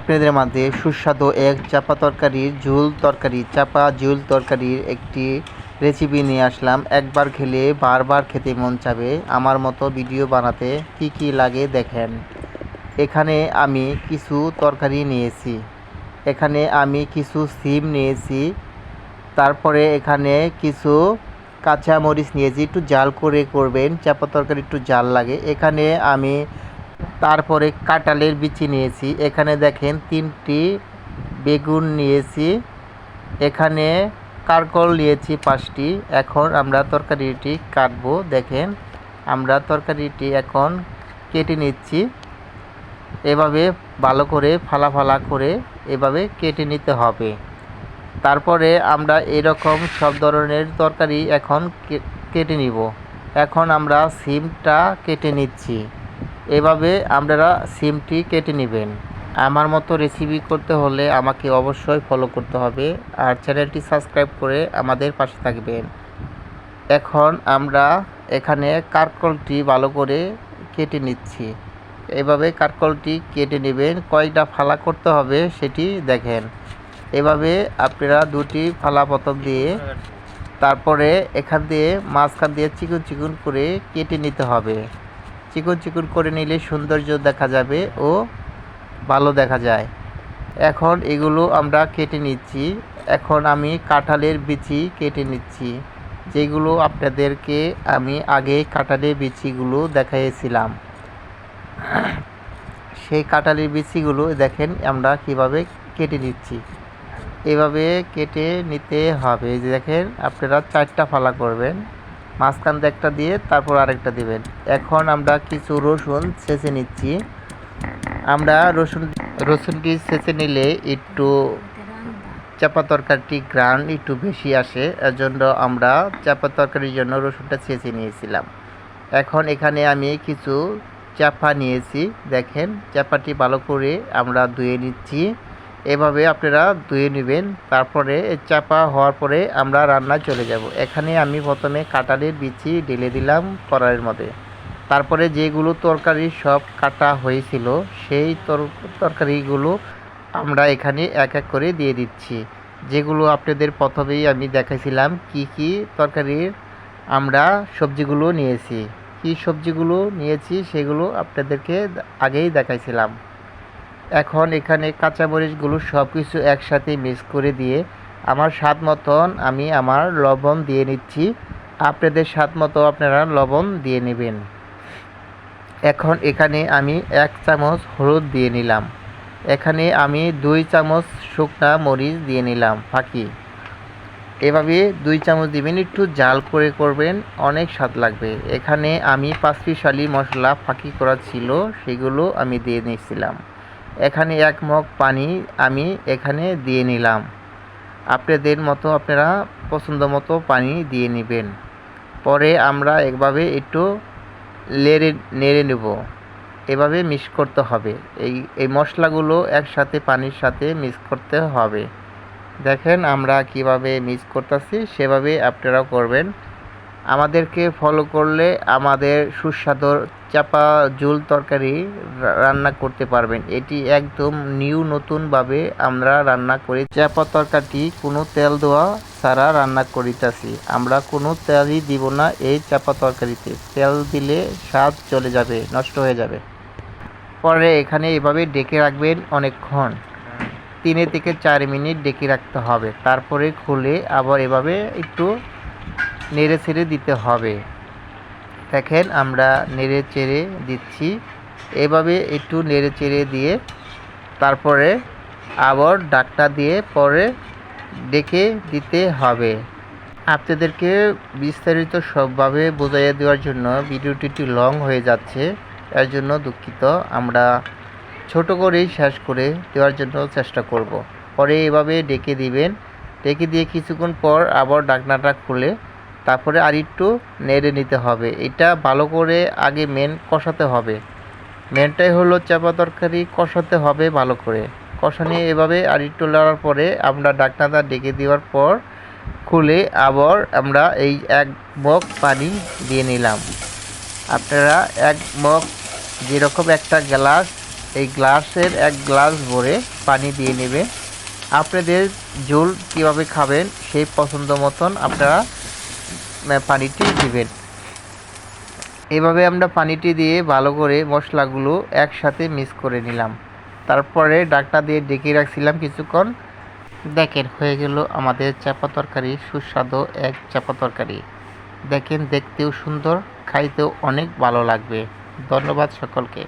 আপনাদের মাঝে সুস্বাদু এক চাপা তরকারির চাপা ঝোল তরকারির একটি রেসিপি নিয়ে আসলাম। একবার খেলে বারবার খেতে মন চাবে। আমার মতো ভিডিও বানাতে কি কি লাগে দেখেন। এখানে আমি কিছু তরকারি নিয়েছি, এখানে আমি কিছু সিম নিয়েছি, তারপরে এখানে কিছু কাঁচা মরিচ নিয়েছি। একটু জাল করে করবেন, চাপা তরকারি একটু জাল লাগে। এখানে আমি তারপরে কাঁঠালের বিচি নিয়েছি। এখানে দেখেন 3টি বেগুন নিয়েছি। এখানে কারকল নিয়েছি 5টি। এখন আমরা তরকারিটি কাটবো। দেখেন আমরা তরকারিটি এখন কেটে নিচ্ছি। এভাবে ভালো করে ফালা ফালা করে এভাবে কেটে নিতে হবে। তারপরে আমরা এরকম সব ধরনের তরকারি এখন কেটে নিব। এখন আমরা সিমটা কেটে নিচ্ছি। এভাবে আপনারা সিমটি কেটে নেবেন। আমার মতো রেসিপি করতে হলে আমাকে অবশ্যই ফলো করতে হবে আর চ্যানেলটি সাবস্ক্রাইব করে আমাদের পাশে থাকবেন। এখন আমরা এখানে কারকলটি ভালো করে কেটে নিচ্ছি। এভাবে কারকলটি কেটে নেবেন। কয়টা ফালা করতে হবে সেটি দেখেন। এভাবে আপনারা 2টি ফালা প্রথম দিয়ে, তারপরে এখান দিয়ে মাঝখান দিয়ে চিকন চিকন করে কেটে নিতে হবে। চিকন চিকন করে নিলে সৌন্দর্য দেখা যাবে ও ভালো দেখা যায়। এখন এগুলো আমরা কেটে নিচ্ছি। এখন আমি কাঁঠালের বিচি কেটে নিচ্ছি, যেগুলো আপনাদেরকে আমি আগে কাঁঠালের বিচিগুলো দেখাইছিলাম। সেই কাঁঠালের বিচিগুলো দেখেন আমরা কিভাবে কেটে নিচ্ছি। এভাবে কেটে নিতে হবে। যে দেখেন আপনারা 4টা ফালা করবেন, মাঝখান দিয়ে একটা দিয়ে তারপর আরেকটা দিবেন। এখন আমরা কিছু রসুন ছেঁচে নিচ্ছি। আমরা রসুনটি ছেঁচে নিলে একটু চাপা তরকারিটি ঘ্রাণ একটু বেশি আসে, এর জন্য আমরা চাপা তরকারির জন্য রসুনটা ছেঁচে নিয়েছিলাম। এখন এখানে আমি কিছু চাপা নিয়েছি। দেখেন চাপাটি ভালো করে আমরা ধুয়ে নিচ্ছি। এভাবে আপনারা ধুয়ে নেবেন। তারপরে চাপা হওয়ার পরে আমরা রান্নায় চলে যাব। এখানে আমি প্রথমে কাঁঠালের বিচি ঢেলে দিলাম কড়াইয়ের মধ্যে। তারপরে যেগুলো তরকারি সব কাটা হয়েছিল সেই তরকারিগুলো আমরা এখানে এক এক করে দিয়ে দিচ্ছি। যেগুলো আপনাদের প্রথমেই আমি দেখাইছিলাম কি কি তরকারির আমরা সবজিগুলো নিয়েছি। কি সবজিগুলো নিয়েছি সেগুলো আপনাদেরকে আগেই দেখাইছিলাম। এখন এখানে কাঁচামরিচগুলো সব কিছু একসাথে মিক্স করে দিয়ে আমার স্বাদ মতন আমি আমার লবণ দিয়ে নিচ্ছি। আপনাদের স্বাদ মতো আপনারা লবণ দিয়ে নেবেন। এখন এখানে আমি 1 চামচ হলুদ দিয়ে নিলাম। এখানে আমি 2 চামচ শুকনা মরিচ দিয়ে নিলাম ফাঁকি। এভাবে 2 চামচ দিবেন, একটু জাল করে করবেন, অনেক স্বাদ লাগবে। এখানে আমি 5 মিশালি মশলা ফাঁকি করা ছিল সেগুলো আমি দিয়ে নিয়েছিলাম। এখানে 1 মগ পানি আমি এখানে দিয়ে নিলাম। আপনাদের মতো আপনারা পছন্দ মতো পানি দিয়ে নেবেন। পরে আমরা এভাবে একটু নেড়ে নেব। এভাবে মিক্স করতে হবে। এই মশলাগুলো একসাথে পানির সাথে মিক্স করতে হবে। দেখেন আমরা কিভাবে মিক্স করতেছি, সেভাবে আপনারাও করবেন। আমাদেরকে ফলো করলে আমাদের সুস্বাদু চাপা ঝোল তরকারি রান্না করতে পারবেন। এটি একদম নতুনভাবে আমরা রান্না করি। চাপা তরকারিটি কোনো তেল দেওয়া ছাড়া রান্না করিতেছি। আমরা কোনো তেলই দিব না এই চাপা তরকারিতে। তেল দিলে স্বাদ চলে যাবে, নষ্ট হয়ে যাবে। পরে এখানে এভাবে ডেকে রাখবেন অনেকক্ষণ, 3 থেকে 4 মিনিট ডেকে রাখতে হবে। তারপরে খুলে আবার এভাবে একটু নেড়ে ছেড়ে দিতে হবে। দেখেন আমরা নেড়ে চেড়ে দিচ্ছি। এভাবে একটু নেড়ে চেড়ে দিয়ে তারপরে আবার ঢাকনা দিয়ে পরে ডেকে দিতে হবে। আপনাদেরকে বিস্তারিত সবভাবে বোঝাইয়া দেওয়ার জন্য ভিডিওটি একটু লং হয়ে যাচ্ছে, এর জন্য দুঃখিত। আমরা ছোট করেই শেষ করে দেওয়ার জন্য চেষ্টা করব। পরে এভাবে ডেকে দিবেন। ডেকে দিয়ে কিছুক্ষণ পর আবার ঢাকনাটা খুলে তারপরে আর একটু নেড়ে নিতে হবে। এটা ভালো করে আগে কষাতে হবে। মেনটাই হলো চাপা তরকারি কষাতে হবে ভালো করে। কষানি এভাবে আর একটু লড়ার পরে আমরা ঢাকনাটা ডেকে দেওয়ার পর খুলে আবার আমরা এই 1 মগ পানি দিয়ে নিলাম। আপনারা 1 মগ যেরকম একটা গ্লাস এই গ্লাসের 1 গ্লাস ভরে পানি দিয়ে নেবে। আপনাদের ঝোল কীভাবে খাবেন সেই পছন্দ মতন আপনারা পানিটি দিবেন। এভাবে আমরা পানিটি দিয়ে ভালো করে মশলাগুলো একসাথে মিক্স করে নিলাম। তারপরে ঢাকনা দিয়ে ঢেকে রাখছিলাম কিছুক্ষণ। দেখেন হয়ে গেল আমাদের চাপা তরকারি, সুস্বাদু এক চাপা তরকারি। দেখেন দেখতেও সুন্দর, খাইতেও অনেক ভালো লাগবে। ধন্যবাদ সকলকে।